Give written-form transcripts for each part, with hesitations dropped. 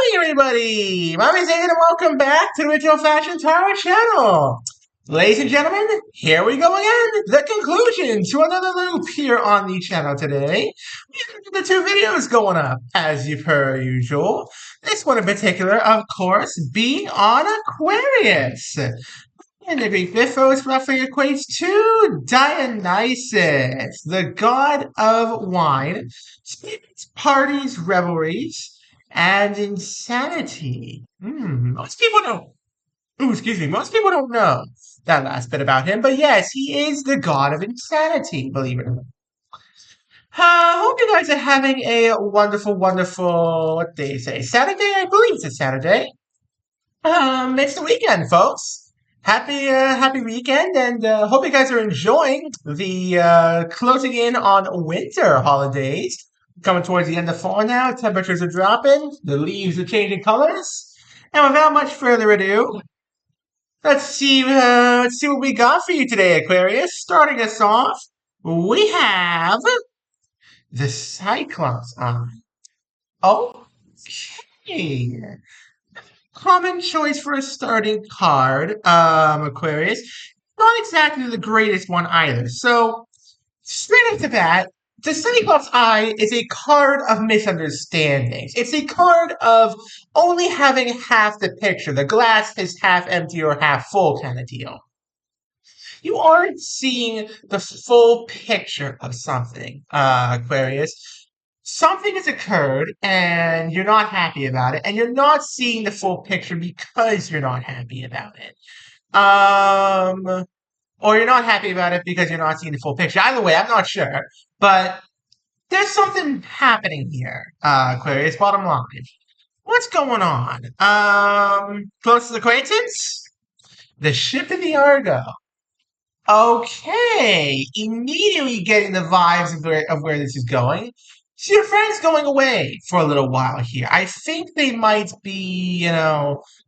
morning, everybody! Mommy's Zane, and welcome back to the Original Fashion Tarot channel. Ladies and gentlemen, here we go again. The conclusion to another loop here on the channel today. We have the two videos going up, as per usual. This one in particular, of course, being on Aquarius. And the Greek mythos roughly equates to Dionysus, the god of wine, spirits, parties, revelries, and insanity. Most people don't. Most people don't know that last bit about him, but yes, he is the god of insanity. Believe it or not. Hope you guys are having a wonderful, wonderful. What day is it? Saturday, I believe it's a Saturday. It's the weekend, folks. Happy weekend, and hope you guys are enjoying the closing in on winter holidays. Coming towards the end of fall now, temperatures are dropping, the leaves are changing colors, and without much further ado, let's see what we got for you today, Aquarius. Starting us off, we have the Cyclops Eye. Okay. Common choice for a starting card, Aquarius. Not exactly the greatest one either. So, straight off the bat, the Cyclops Eye is a card of misunderstandings. It's a card of only having half the picture. The glass is half empty or half full kind of deal. You aren't seeing the full picture of something, Aquarius. Something has occurred and you're not happy about it, and you're not seeing the full picture because you're not happy about it. Or you're not happy about it because you're not seeing the full picture. Either way, I'm not sure. But there's something happening here, Aquarius, bottom line. What's going on? Closest acquaintance? The ship in the Argo. Okay, immediately getting the vibes of where this is going. So your friend's going away for a little while here. I think they might be,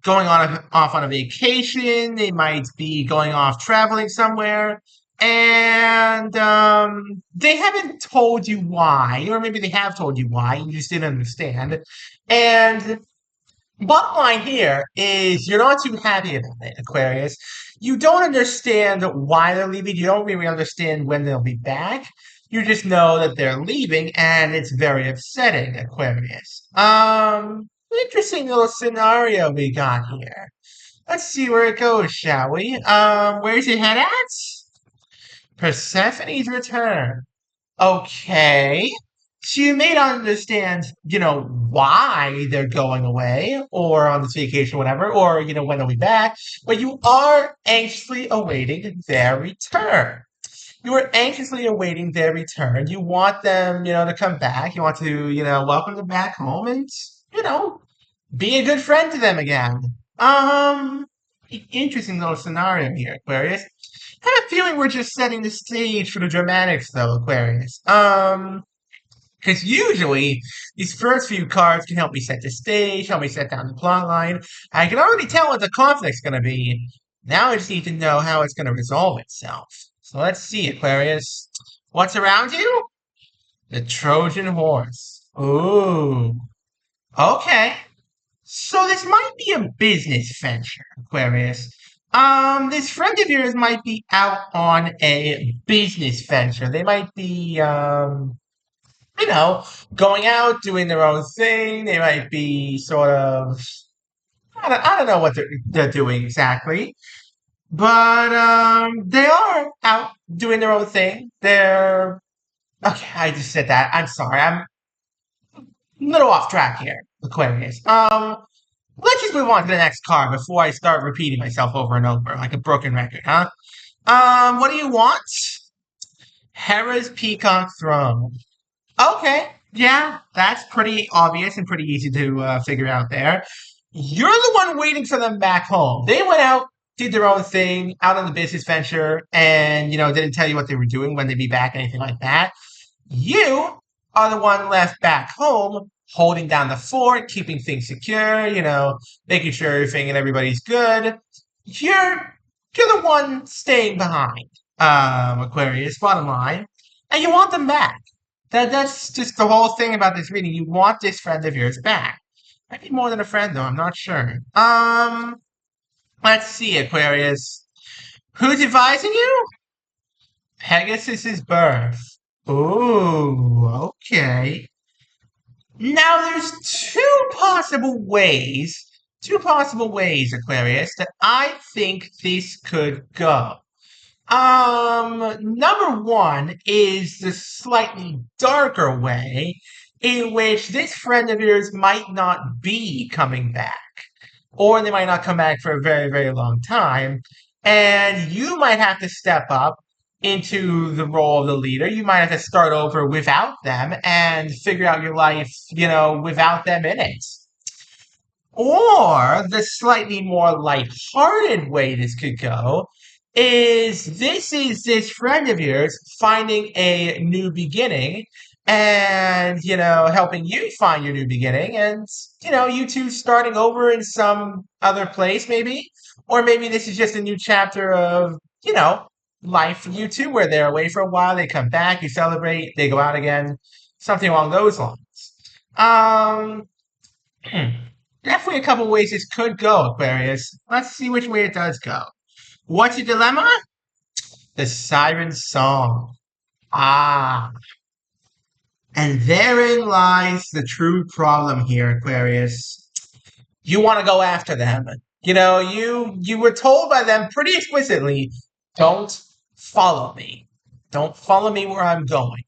going off on a vacation. They might be going off traveling somewhere. And they haven't told you why, or maybe they have told you why, and you just didn't understand. And bottom line here is you're not too happy about it, Aquarius. You don't understand why they're leaving. You don't really understand when they'll be back. You just know that they're leaving, and it's very upsetting, Aquarius. Interesting little scenario we got here. Let's see where it goes, shall we? Where's your head at? Persephone's return. Okay. So you may not understand, why they're going away or on this vacation or whatever, or, when they'll be back, but you are anxiously awaiting their return. You are anxiously awaiting their return. You want them, to come back. You want to, welcome them back home and, be a good friend to them again. Interesting little scenario here, Aquarius. I have a feeling we're just setting the stage for the dramatics, though, Aquarius. Because usually, these first few cards can help me set the stage, help me set down the plot line. I can already tell what the conflict's going to be. Now I just need to know how it's going to resolve itself. So let's see, Aquarius. What's around you? The Trojan horse. Ooh. Okay. So this might be a business venture, Aquarius. This friend of yours might be out on a business venture. They might be, going out, doing their own thing. They might be sort of, I don't know what they're doing exactly. But, they are out doing their own thing. Okay, I just said that. I'm sorry. I'm a little off track here, Aquarius. Let's just move on to the next card before I start repeating myself over and over like a broken record, huh? What do you want? Hera's Peacock Throne. Okay, yeah, that's pretty obvious and pretty easy to figure out there. You're the one waiting for them back home. They went out, did their own thing, out on the business venture, and, didn't tell you what they were doing, when they'd be back, anything like that. You are the one left back home, holding down the fort, keeping things secure, making sure everything and everybody's good. You're the one staying behind, Aquarius, bottom line. And you want them back. That's just the whole thing about this reading. You want this friend of yours back. Might be more than a friend, though. I'm not sure. Let's see, Aquarius. Who's advising you? Pegasus's birth. Ooh, okay. Now there's two possible ways, Aquarius, that I think this could go. Number one is the slightly darker way in which this friend of yours might not be coming back, or they might not come back for a very, very long time, and you might have to step up into the role of the leader. You might have to start over without them and figure out your life, without them in it. Or the slightly more lighthearted way this could go is this friend of yours finding a new beginning and, helping you find your new beginning and, you two starting over in some other place maybe. Or maybe this is just a new chapter of, life for you two where they're away for a while, they come back, you celebrate, they go out again, something along those lines. Um, Definitely a couple ways this could go, Aquarius. Let's see which way it does go. What's your dilemma? The Siren Song. Ah. And therein lies the true problem here, Aquarius. You want to go after them. You were told by them pretty explicitly, don't follow me. Don't follow me where I'm going.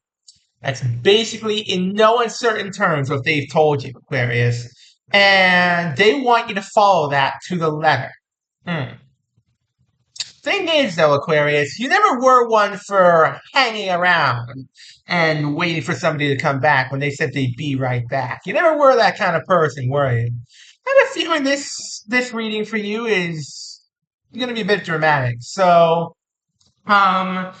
That's basically in no uncertain terms what they've told you, Aquarius. And they want you to follow that to the letter. Thing is, though, Aquarius, you never were one for hanging around and waiting for somebody to come back when they said they'd be right back. You never were that kind of person, were you? I have a feeling this reading for you is going to be a bit dramatic. So, are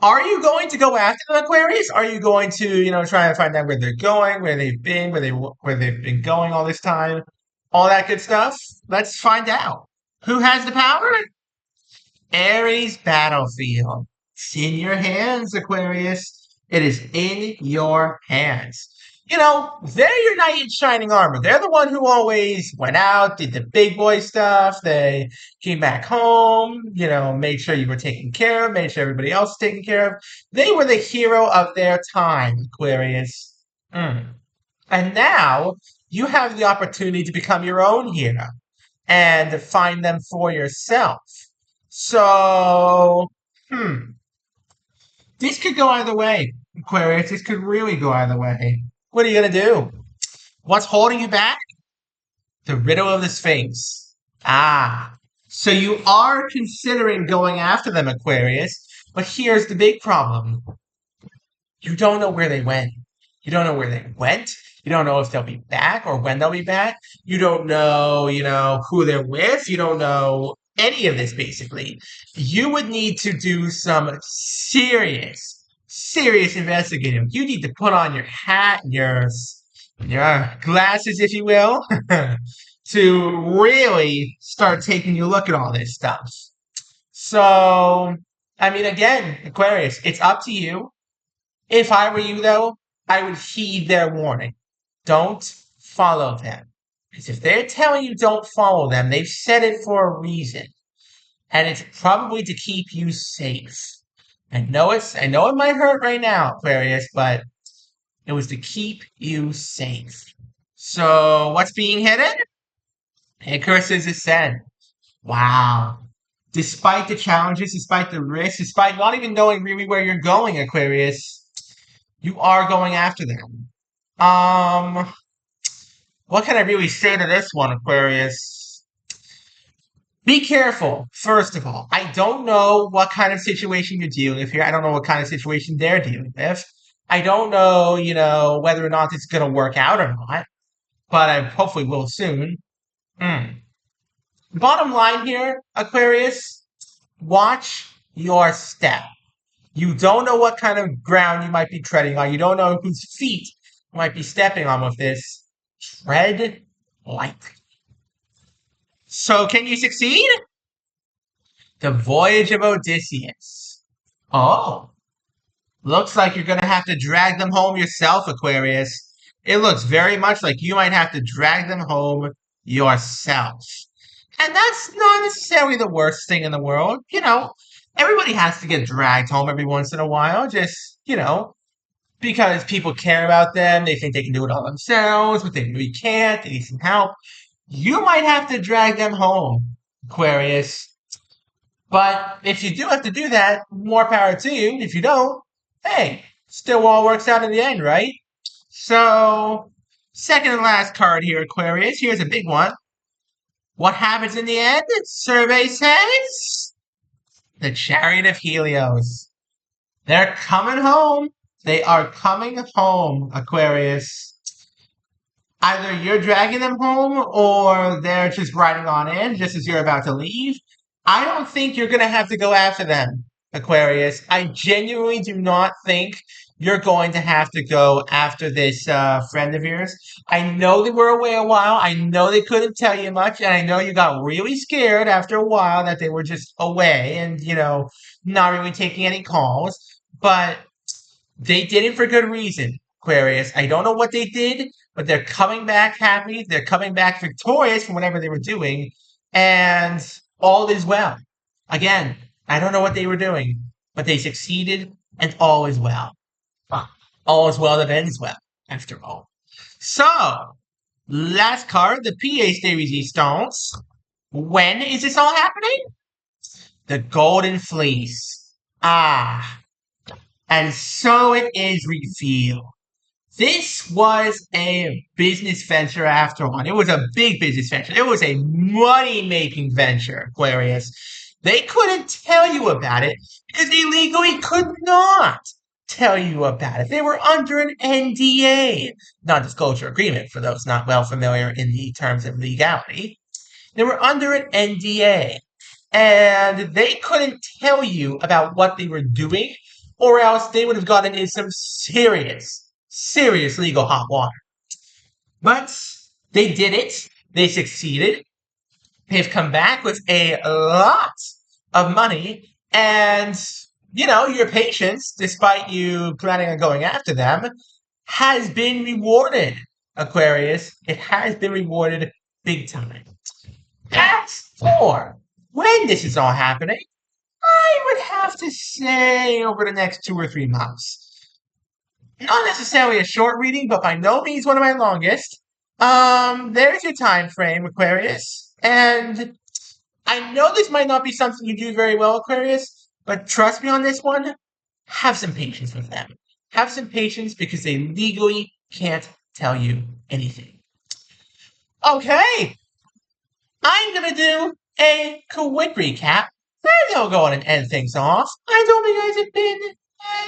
you going to go after the Aquarius? Are you going to, try and find out where they're going, where they've been, where they've been going all this time, all that good stuff? Let's find out. Who has the power? Aries battlefield. It's in your hands, Aquarius. It is in your hands. They're your knight in shining armor. They're the one who always went out, did the big boy stuff. They came back home, made sure you were taken care of, made sure everybody else was taken care of. They were the hero of their time, Aquarius. And now you have the opportunity to become your own hero and to find them for yourself. So, this could go either way, Aquarius. This could really go either way. What are you going to do? What's holding you back? The riddle of the Sphinx. Ah, so you are considering going after them, Aquarius, but here's the big problem. You don't know where they went. You don't know where they went. You don't know if they'll be back or when they'll be back. You don't know, who they're with. You don't know any of this, basically. You would need to do some serious investigating. You need to put on your hat, your glasses, if you will, to really start taking a look at all this stuff. So, again, Aquarius, it's up to you. If I were you, though, I would heed their warning. Don't follow them. Because if they're telling you don't follow them, they've said it for a reason. And it's probably to keep you safe. I know it might hurt right now, Aquarius, but it was to keep you safe. So what's being hidden? Icarus's ascent. Wow. Despite the challenges, despite the risks, despite not even knowing really where you're going, Aquarius, you are going after them. What can I really say to this one, Aquarius? Be careful, first of all. I don't know what kind of situation you're dealing with here. I don't know what kind of situation they're dealing with. I don't know, whether or not it's going to work out or not, but I hopefully will soon. Bottom line here, Aquarius, watch your step. You don't know what kind of ground you might be treading on. You don't know whose feet you might be stepping on with this. Tread lightly. So, can you succeed? The Voyage of Odysseus. Oh, looks like you're going to have to drag them home yourself, Aquarius. It looks very much like you might have to drag them home yourself. And that's not necessarily the worst thing in the world. Everybody has to get dragged home every once in a while, just, because people care about them. They think they can do it all themselves, but they really can't. They need some help. You might have to drag them home, Aquarius. But if you do have to do that, more power to you. If you don't, hey, still all works out in the end, right? So, second and last card here, Aquarius. Here's a big one. What happens in the end? Survey says the Chariot of Helios. They're coming home. They are coming home, Aquarius. Either you're dragging them home or they're just riding on in just as you're about to leave. I don't think you're going to have to go after them, Aquarius. I genuinely do not think you're going to have to go after this friend of yours. I know they were away a while. I know they couldn't tell you much. And I know you got really scared after a while that they were just away and, not really taking any calls. But they did it for good reason, Aquarius. I don't know what they did, but they're coming back happy. They're coming back victorious from whatever they were doing. And all is well. Again, I don't know what they were doing, but they succeeded and all is well. All is well that ends well, after all. So, last card, the PA Series E Stones. When is this all happening? The Golden Fleece. And so it is revealed. This was a business venture after all. It was a big business venture. It was a money-making venture, Aquarius. They couldn't tell you about it because they legally could not tell you about it. They were under an NDA, non-disclosure agreement, for those not well familiar in the terms of legality. They were under an NDA, and they couldn't tell you about what they were doing, or else they would have gotten into some serious legal hot water. But they did it. They succeeded. They've come back with a lot of money. And, your patience, despite you planning on going after them, has been rewarded, Aquarius. It has been rewarded big time. As for when this is all happening, I would have to say over the next 2 or 3 months. Not necessarily a short reading, but by no means one of my longest. There's your time frame, Aquarius. And I know this might not be something you do very well, Aquarius, but trust me on this one. Have some patience with them. Have some patience because they legally can't tell you anything. Okay. I'm going to do a quick recap. Then I'll go on and end things off. I hope you guys have been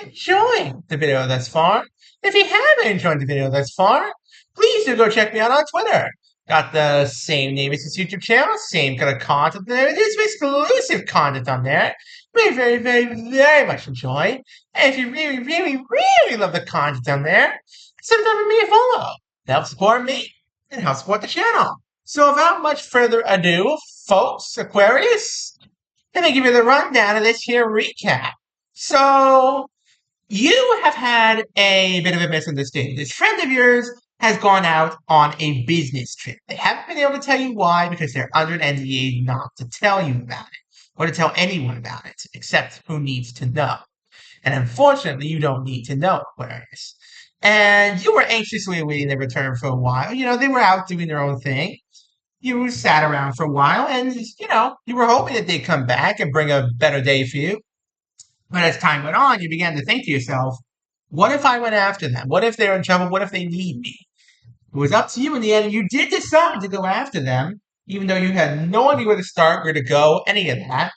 enjoying the video thus far. If you haven't enjoyed the video thus far, please do go check me out on Twitter. Got the same name as this YouTube channel, same kind of content there. There's exclusive content on there. Very, very much enjoy. And if you really love the content on there, sometimes give me a follow. Help support me and help support the channel. So without much further ado, folks, Aquarius, let me give you the rundown of this here recap. So, you have had a bit of a misunderstanding. This friend of yours has gone out on a business trip. They haven't been able to tell you why because they're under an NDA not to tell you about it or to tell anyone about it except who needs to know. And unfortunately, you don't need to know, Aquarius. And you were anxiously awaiting their return for a while. They were out doing their own thing. You sat around for a while and, you were hoping that they'd come back and bring a better day for you. But as time went on, you began to think to yourself, what if I went after them? What if they're in trouble? What if they need me? It was up to you in the end, and you did decide to go after them, even though you had no idea where to start, where to go, any of that.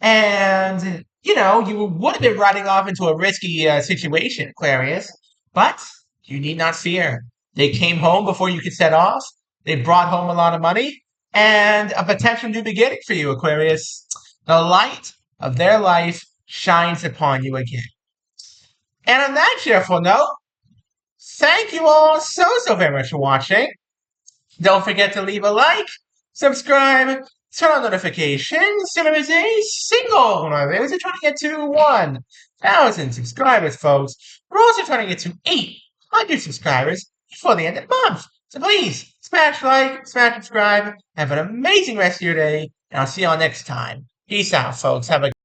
And, you would have been riding off into a risky situation, Aquarius. But you need not fear. They came home before you could set off. They brought home a lot of money and a potential new beginning for you, Aquarius. The light of their life shines upon you again. And on that cheerful note, thank you all so very much for watching. Don't forget to leave a like, subscribe, turn on notifications. There is a single one of those. We're trying to get to 1,000 subscribers, folks. We're also trying to get to 800 subscribers before the end of the month. So please, smash like, smash subscribe, have an amazing rest of your day, and I'll see y'all next time. Peace out, folks. Have a